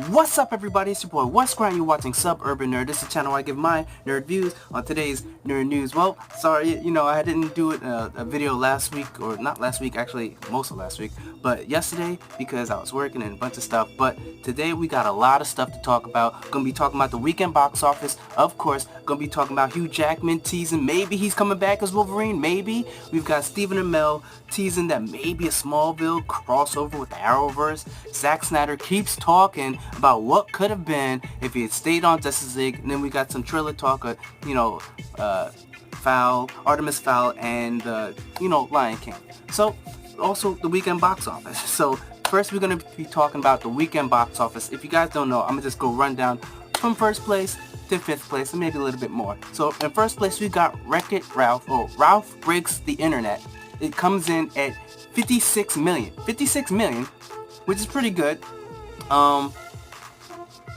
What's up, everybody? It's your boy What's Grind. You're watching Suburban Nerd. This is the channel where I give my nerd views on today's nerd news. Well, sorry, I didn't do a video last week, or not last week, actually most of last week, but yesterday because I was working and a bunch of stuff. But today we got a lot of stuff to talk about. Gonna be talking about the weekend box office, of course. Gonna be talking about Hugh Jackman teasing maybe he's coming back as Wolverine, maybe. We've got Stephen and Mel teasing that maybe a Smallville crossover with the Arrowverse. Zack Snyder keeps talking about what could have been if he had stayed on Justice League. And then we got some trailer talk of, Artemis Fowl, and, Lion King. So, also the weekend box office. So, first we're going to be talking about the weekend box office. If you guys don't know, I'm going to just go run down from first place to fifth place, and maybe a little bit more. So, in first place, we got Wreck-It Ralph, or Ralph Breaks the Internet. It comes in at 56 million. 56 million, which is pretty good.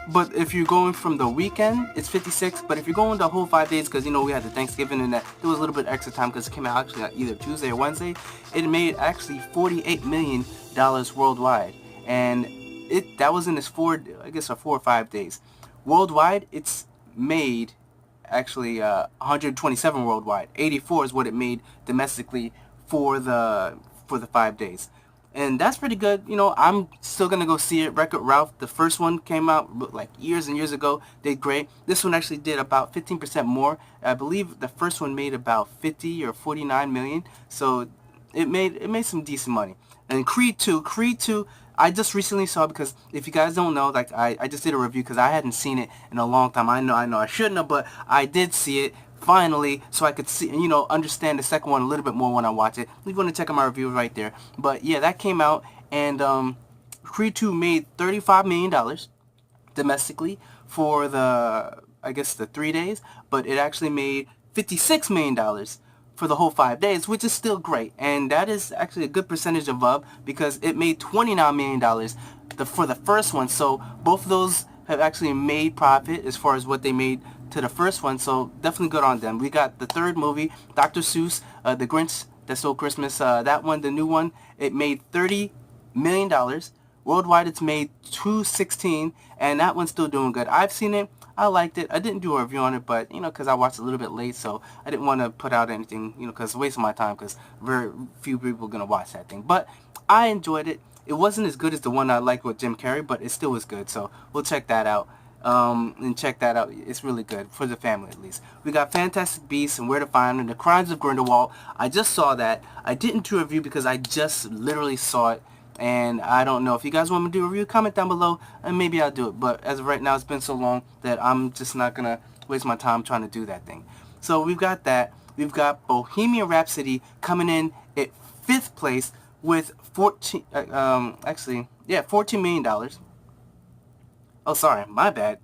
But if you're going from the weekend, it's 56. But if you're going the whole 5 days, because we had the Thanksgiving and that, there was a little bit extra time because it came out actually on either Tuesday or Wednesday. It made actually $48 million worldwide, and that was in its 4 or 5 days. Worldwide, it's made actually 127 worldwide. 84 is what it made domestically for the 5 days. And that's pretty good. I'm still going to go see it. Wreck-It Ralph, the first one came out like years and years ago. Did great. This one actually did about 15% more. I believe the first one made about 50 or 49 million. So it made some decent money. And Creed 2, I just recently saw, because if you guys don't know, like I just did a review because I hadn't seen it in a long time. I know I shouldn't have, but I did see it finally, so I could see, understand the second one a little bit more when I watch it. You're going to check out my review right there. But yeah, that came out, and Creed 2 made $35 million domestically for the 3 days, but it actually made $56 million for the whole 5 days, which is still great. And that is actually a good percentage above, because it made $29 million for the first one. So both of those have actually made profit as far as what they made to the first one, so definitely good on them. We got the third movie, Dr. Seuss, The Grinch That Stole Christmas. That one, the new one, it made $30 million. Worldwide, it's made $216, and that one's still doing good. I've seen it. I liked it. I didn't do a review on it, but, because I watched it a little bit late, so I didn't want to put out anything, because it's a waste of my time, because very few people are going to watch that thing. But I enjoyed it. It wasn't as good as the one I liked with Jim Carrey, but it still was good, so we'll check that out. And check that out. It's really good for the family, at least. We got Fantastic Beasts and Where to Find Them, The Crimes of Grindelwald. I just saw that. I didn't do a review because I just literally saw it, and I don't know if you guys want me to do a review. Comment down below, and maybe I'll do it. But as of right now, it's been so long that I'm just not gonna waste my time trying to do that thing. So we've got that. We've got Bohemian Rhapsody coming in at 5th place with $14 million. Oh, sorry, my bad.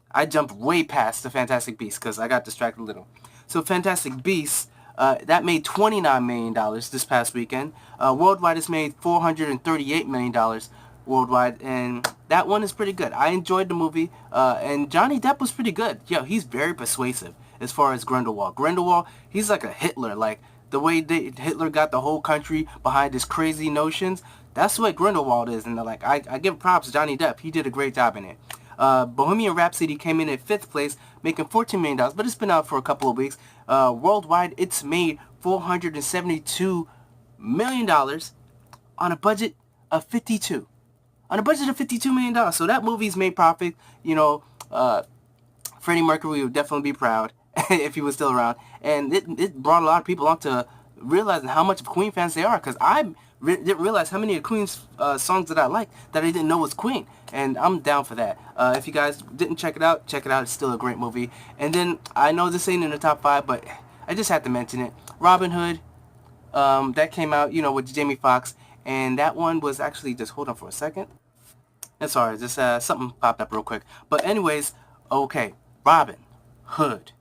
I jumped way past the Fantastic Beasts because I got distracted a little. So Fantastic Beasts, that made $29 million this past weekend. Worldwide, it's made $438 million worldwide, and that one is pretty good. I enjoyed the movie, and Johnny Depp was pretty good. Yo, he's very persuasive as far as Grindelwald. Grindelwald, he's like a Hitler. Like, the way Hitler got the whole country behind his crazy notions, that's what Grindelwald is. And I give props to Johnny Depp. He did a great job in it. Bohemian Rhapsody came in at 5th place, making $14 million, but it's been out for a couple of weeks. Worldwide, it's made $472 million on a budget of 52. On a budget of $52 million. So that movie's made profit. Freddie Mercury would definitely be proud if he was still around. And it brought a lot of people on to realizing how much of Queen fans they are, because I didn't realize how many of Queen's songs that I like that I didn't know was Queen, and I'm down for that. If you guys didn't check it out, it's still a great movie. And then, I know this ain't in the top 5, but I just had to mention it. Robin Hood, that came out, with Jamie Foxx, and that one was actually, just hold on for a second. And sorry, just something popped up real quick. But anyways, okay, Robin Hood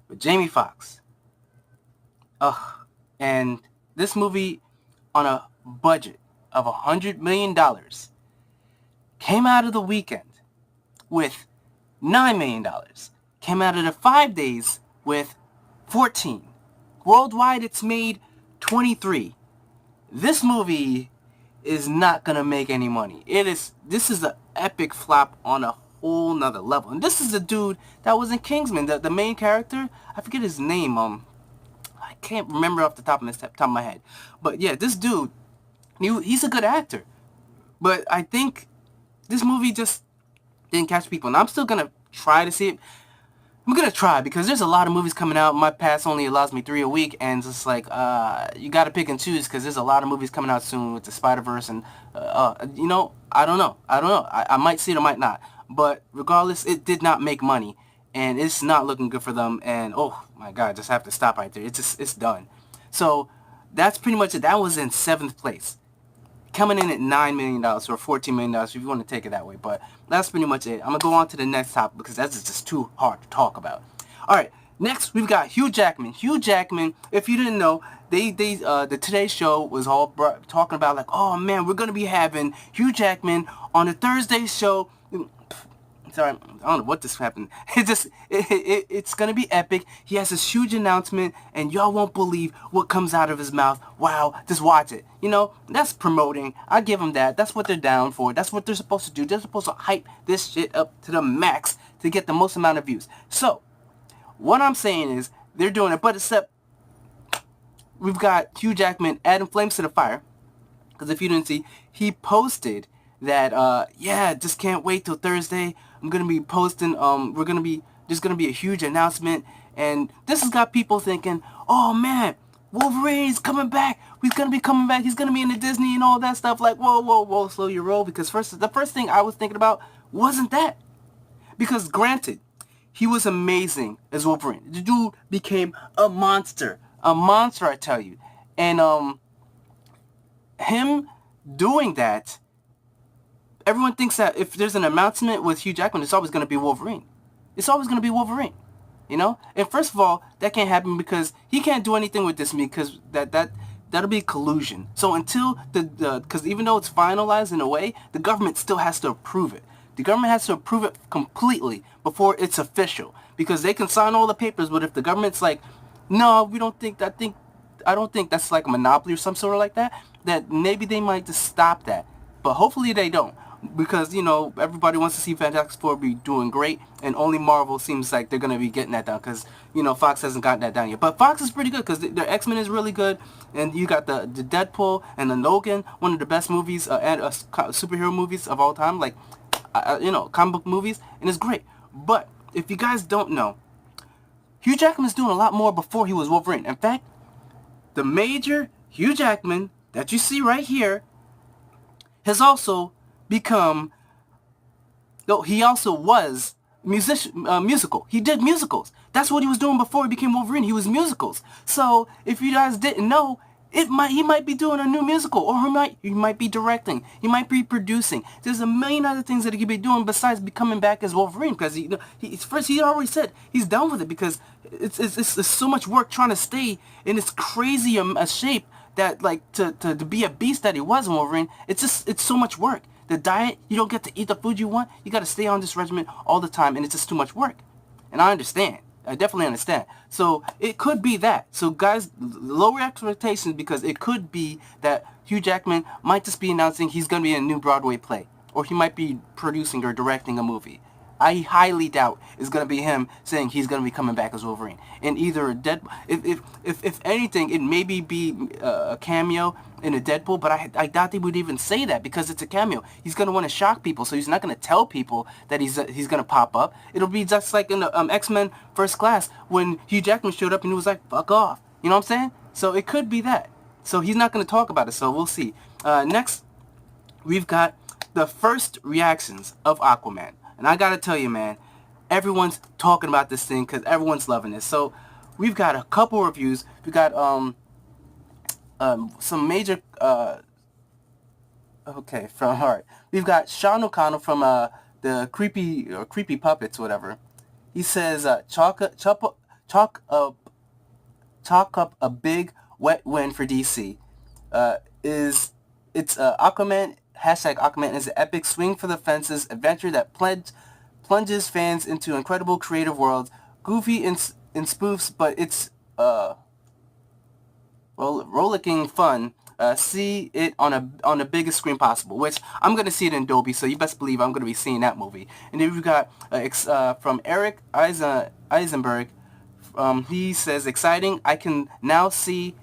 with Jamie Foxx. And this movie, on a budget of $100 million, came out of the weekend with $9 million. Came out of the 5 days with 14. Worldwide, it's made 23. This movie is not gonna make any money. This is epic flop on a whole nother level. And this is the dude that was in Kingsman, the main character. I forget his name. I can't remember off the top of my head. But yeah, this dude, he's a good actor. But I think this movie just didn't catch people. And I'm still going to try to see it. I'm going to try because there's a lot of movies coming out. My pass only allows me 3 a week. And it's just like, you got to pick and choose because there's a lot of movies coming out soon with the Spider-Verse. And, you know, I don't know. I might see it, I might not. But regardless, it did not make money. And it's not looking good for them. And, oh, my God, just have to stop right there. It's done. So that's pretty much it. That was in 7th place. Coming in at $9 million or $14 million if you want to take it that way. But that's pretty much it. I'm going to go on to the next topic because that's just too hard to talk about. Alright, next we've got Hugh Jackman. Hugh Jackman, if you didn't know, the Today Show was all talking about like, oh man, we're going to be having Hugh Jackman on the Thursday show. Sorry, I don't know what this happened. It's gonna be epic. He has this huge announcement, and y'all won't believe what comes out of his mouth. Wow, just watch it. You know, that's promoting. I give them that. That's what they're down for. That's what they're supposed to do. They're supposed to hype this shit up to the max to get the most amount of views. So, what I'm saying is, they're doing it, but except, we've got Hugh Jackman adding flames to the fire. Because if you didn't see, he posted that, yeah, just can't wait till Thursday. I'm going to be posting, there's going to be a huge announcement. And this has got people thinking, oh man, Wolverine's coming back. He's going to be coming back. He's going to be in the Disney and all that stuff. Like, whoa, slow your roll. Because the first thing I was thinking about wasn't that. Because granted, he was amazing as Wolverine. The dude became a monster. A monster, I tell you. And, him doing that, everyone thinks that if there's an announcement with Hugh Jackman, it's always going to be Wolverine. It's always going to be Wolverine, you know? And first of all, that can't happen because he can't do anything with this because that'll be collusion. So until because even though it's finalized in a way, the government still has to approve it. The government has to approve it completely before it's official because they can sign all the papers, but if the government's like, no, we don't think that I don't think that's like a monopoly or some sort of like that maybe they might just stop that. But hopefully they don't. Because, you know, everybody wants to see Fantastic Four be doing great, and only Marvel seems like they're going to be getting that down, because, you know, Fox hasn't gotten that down yet. But Fox is pretty good, because their X-Men is really good, and you got the Deadpool and the Logan, one of the best movies, and superhero movies of all time, like, you know, comic book movies, and it's great. But, if you guys don't know, Hugh Jackman was doing a lot more before he was Wolverine. In fact, the major Hugh Jackman that you see right here has also become, though he also was musical. He did musicals. That's what he was doing before he became Wolverine. He was musicals. So if you guys didn't know, he might be doing a new musical, or he might be directing. He might be producing. There's a million other things that he could be doing besides becoming back as Wolverine. Because he already said he's done with it because it's so much work trying to stay in this crazy shape that like to be a beast that he was in Wolverine. It's so much work. The diet, you don't get to eat the food you want. You got to stay on this regimen all the time, and it's just too much work. And I understand. I definitely understand. So it could be that. So guys, lower expectations because it could be that Hugh Jackman might just be announcing he's going to be in a new Broadway play. Or he might be producing or directing a movie. I highly doubt it's going to be him saying he's going to be coming back as Wolverine. And either a if anything, it maybe be a cameo in a Deadpool, but I doubt they would even say that because it's a cameo. He's going to want to shock people, so he's not going to tell people that he's going to pop up. It'll be just like in the X-Men First Class when Hugh Jackman showed up and he was like, fuck off. You know what I'm saying? So it could be that. So he's not going to talk about it, so we'll see. Next, we've got the first reactions of Aquaman. And I gotta tell you, man, everyone's talking about this thing because everyone's loving it. So we've got a couple reviews. We got some major alright. We've got Sean O'Connell from the creepy puppets, whatever. He says chalk up a big wet win for DC. Aquaman. #Aquaman is an epic swing for the fences adventure that plunges fans into incredible creative worlds. Goofy in spoofs, but it's rollicking fun. see it on the biggest screen possible, which I'm gonna see it in Dolby, so you best believe I'm gonna be seeing that movie. And then we've got from Eric Eisenberg. He says, exciting. I can now say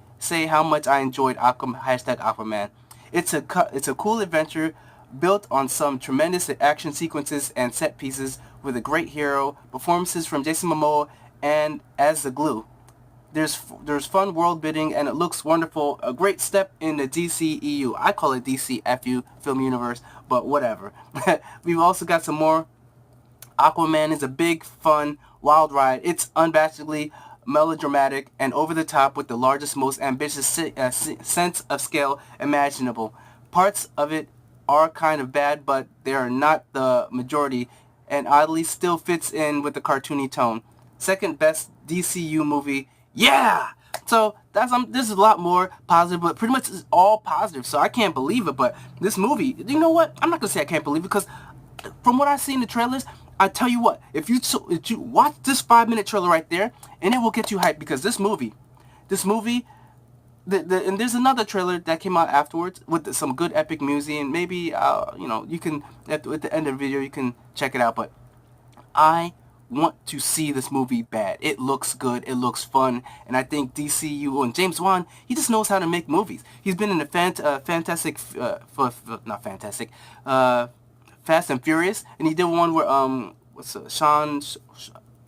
how much I enjoyed Aquaman. It's a cool adventure built on some tremendous action sequences and set pieces with a great hero, performances from Jason Momoa and as the glue. There's fun world building and it looks wonderful. A great step in the DCEU. I call it DCFU film universe, but whatever. We've also got some more. Aquaman is a big, fun, wild ride. It's unabashedly melodramatic and over the top with the largest, most ambitious sense of scale imaginable. Parts of it are kind of bad, but they are not the majority, and oddly still fits in with the cartoony tone. Second best DCU movie. Yeah! So this is a lot more positive, but pretty much it's all positive. So I can't believe it, but this movie, you know what? I'm not gonna say I can't believe it because from what I see in the trailers, I tell you what, if you watch this 5-minute trailer right there, and it will get you hyped because this movie, and there's another trailer that came out afterwards with some good epic music, and maybe you can at the end of the video you can check it out. But I want to see this movie bad. It looks good. It looks fun. And I think DCU and James Wan, he just knows how to make movies. He's been in the Fast and Furious, and he did one where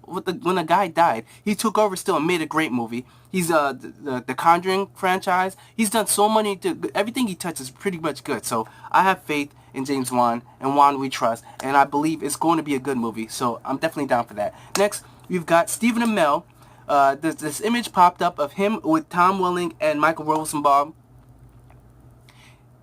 when a guy died, he took over still and made a great movie. He's the Conjuring franchise. He's done so many. Everything he touches is pretty much good. So I have faith in James Wan, and Wan we trust, and I believe it's going to be a good movie. So I'm definitely down for that. Next, we've got Stephen Amell. This image popped up of him with Tom Welling and Michael Rosenbaum.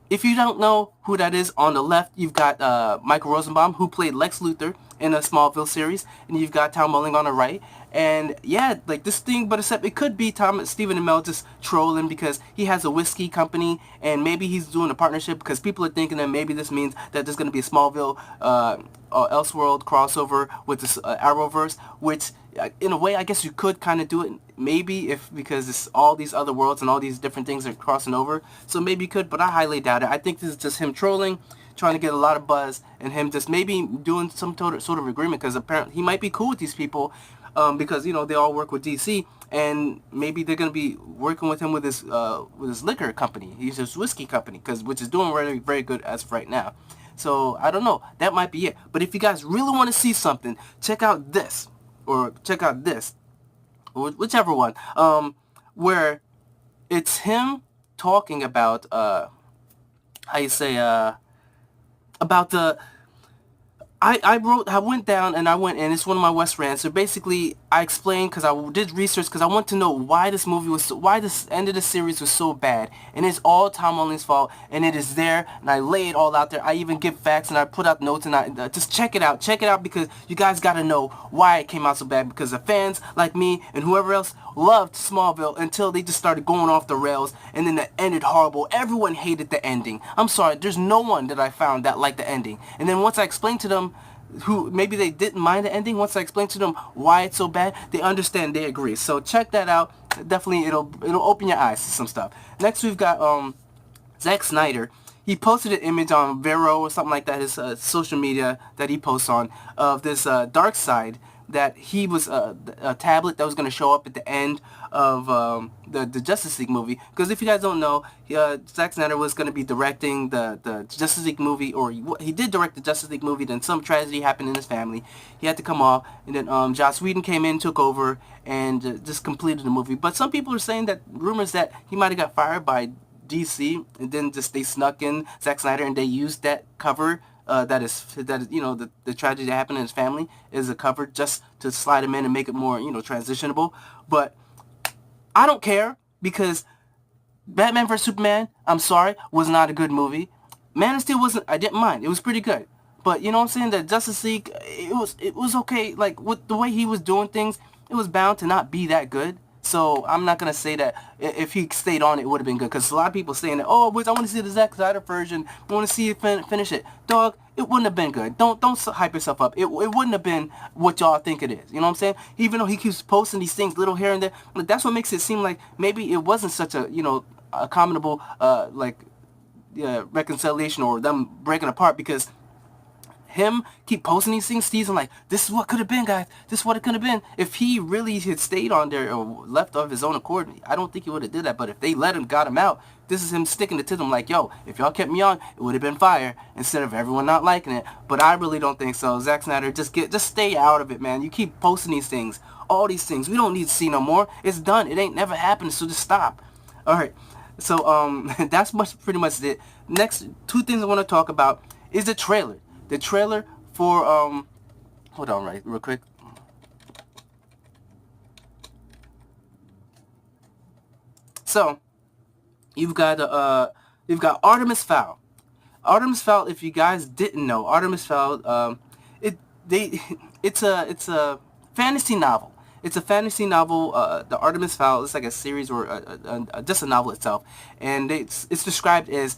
If you don't know who that is, on the left, you've got Michael Rosenbaum, who played Lex Luthor in a Smallville series, and you've got Tom Welling on the right. And yeah, like this thing, but except it could be Stephen Amell just trolling because he has a whiskey company, and maybe he's doing a partnership because people are thinking that maybe this means that there's going to be a Smallville Elseworld crossover with this Arrowverse, which in a way I guess you could kind of do it maybe because it's all these other worlds and all these different things are crossing over, so maybe you could, but I highly doubt it. I think this is just him trolling, trying to get a lot of buzz, and him just maybe doing some sort of agreement because apparently he might be cool with these people because they all work with DC, and maybe they're going to be working with him with his liquor company, his whiskey company, which is doing very, very good as of right now. So I don't know, that might be it. But if you guys really want to see something, check out this, or check out this, or whichever one, where it's him talking about about the I went down and I went in. It's one of my West rants. So basically, I explained because I did research because I want to know why this movie why this end of the series was so bad, and it's all Tom Welling's fault, and it is there, and I lay it all out there. I even give facts and I put out notes, and I just check it out because you guys got to know why it came out so bad, because the fans like me and whoever else loved Smallville until they just started going off the rails, and then it ended horrible. Everyone hated the ending. I'm sorry, there's no one that I found that liked the ending. And then once I explained to them who maybe they didn't mind the ending, once I explained to them why it's so bad, they understand, they agree. So check that out. Definitely it'll open your eyes to some stuff. Next we've got Zack Snyder. He posted an image on Vero or something like that, his social media that he posts on, of this Darkseid, that he was a tablet that was going to show up at the end of the Justice League movie. Because if you guys don't know, Zack Snyder was going to be directing the Justice League movie, or he did direct the Justice League movie, then some tragedy happened in his family. He had to come off, and then Joss Whedon came in, took over, and just completed the movie. But some people are saying that, rumors that he might have got fired by DC, and then just they snuck in Zack Snyder and they used that cover that is the tragedy that happened in his family is a cover just to slide him in and make it more transitionable. But I don't care, because Batman vs Superman, I'm sorry, was not a good movie. Man of Steel wasn't. I didn't mind. It was pretty good. But you know what I'm saying? The Justice League, it was okay. Like with the way he was doing things, it was bound to not be that good. So I'm not gonna say that if he stayed on, it would have been good, because a lot of people saying that, oh, I want to see the Zack Snyder version, I want to see it finish it. Dog, it wouldn't have been good. Don't hype yourself up. It wouldn't have been what y'all think it is. You know what I'm saying? Even though he keeps posting these things, little here and there, that's what makes it seem like maybe it wasn't such a commendable reconciliation or them breaking apart, because him keep posting these things, teasing like, this is what could have been, guys. This is what it could have been. If he really had stayed on there or left of his own accord, I don't think he would have did that. But if they got him out, this is him sticking it to them like, yo, if y'all kept me on, it would have been fire, instead of everyone not liking it. But I really don't think so. Zack Snyder, just stay out of it, man. You keep posting these things, all these things. We don't need to see no more. It's done. It ain't never happened, so just stop. All right. So that's pretty much it. Next, two things I want to talk about is the trailer. The trailer for hold on, real quick. So you've got Artemis Fowl. Artemis Fowl, if you guys didn't know, Artemis Fowl, it's a fantasy novel. It's a fantasy novel. The Artemis Fowl is like a series or just a novel itself, and it's described as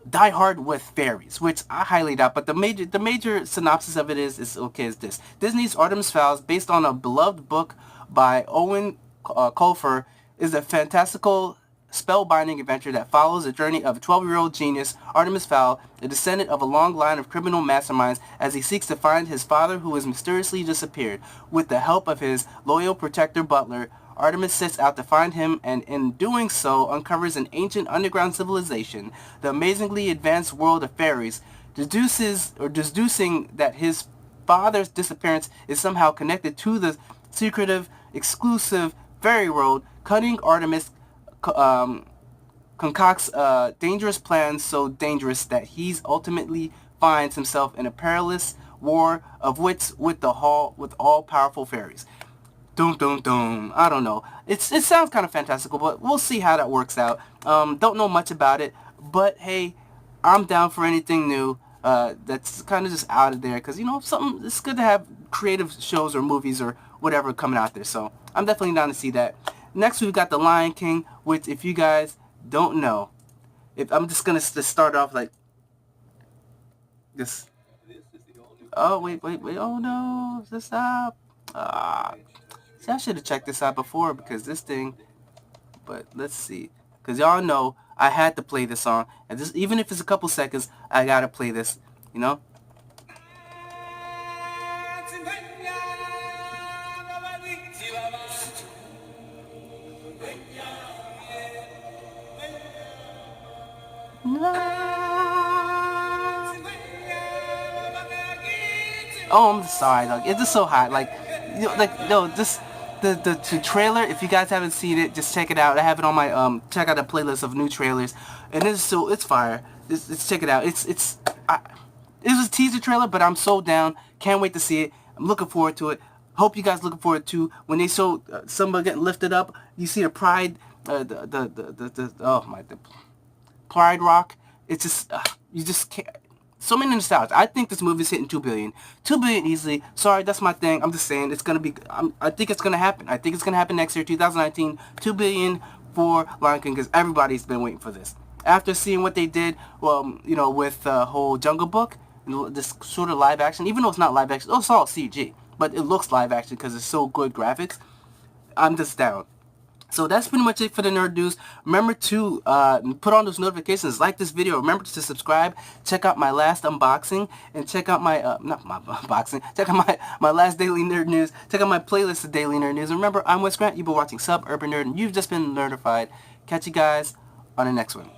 Die Hard with fairies, which I highly doubt. But the major synopsis of it is this: Disney's Artemis Fowl, based on a beloved book by Owen Colfer, is a fantastical, spellbinding adventure that follows the journey of a 12-year-old genius, Artemis Fowl, the descendant of a long line of criminal masterminds, as he seeks to find his father who has mysteriously disappeared. With the help of his loyal protector Butler, Artemis sets out to find him, and in doing so uncovers an ancient underground civilization, the amazingly advanced world of fairies, deducing that his father's disappearance is somehow connected to the secretive, exclusive fairy world. Cunning Artemis concocts dangerous plans, so dangerous that he's ultimately finds himself in a perilous war of wits with all-powerful fairies. Dum dum dum. I don't know. It sounds kind of fantastical, but we'll see how that works out. Don't know much about it, but hey, I'm down for anything new that's kind of just out of there, because it's good to have creative shows or movies or whatever coming out there. So I'm definitely down to see that. Next, we've got The Lion King, which, if you guys don't know, I'm just gonna start off like this. Oh wait! Oh no! Stop! See, I should have checked this out before, because this thing. But let's see, because y'all know I had to play this song, and this, even if it's a couple seconds, I gotta play this. Oh, I'm sorry, dog. It's just so hot. Just the trailer. If you guys haven't seen it, just check it out. I have it on my check out a playlist of new trailers, and it's fire. Let's check it out. It was a teaser trailer, but I'm so down. Can't wait to see it. I'm looking forward to it. Hope you guys looking forward to when they show somebody getting lifted up. You see the pride, the Pride Rock. It's just you just can't. So many nostalgia. I think this movie's hitting 2 billion. 2 billion easily. Sorry, that's my thing. I'm just saying it's gonna be. I think it's gonna happen. I think it's gonna happen next year, 2019. 2 billion for Lion King, because everybody's been waiting for this. After seeing what they did, with the whole Jungle Book, and this sort of live action, even though it's not live action, it's all CG, but it looks live action because it's so good graphics. I'm just down. So that's pretty much it for the Nerd News. Remember to put on those notifications, like this video. Remember to subscribe. Check out my last unboxing, and check out my, not my unboxing, check out my last Daily Nerd News. Check out my playlist of Daily Nerd News. And remember, I'm Wes Grant. You've been watching Suburban Nerd, and you've just been nerdified. Catch you guys on the next one.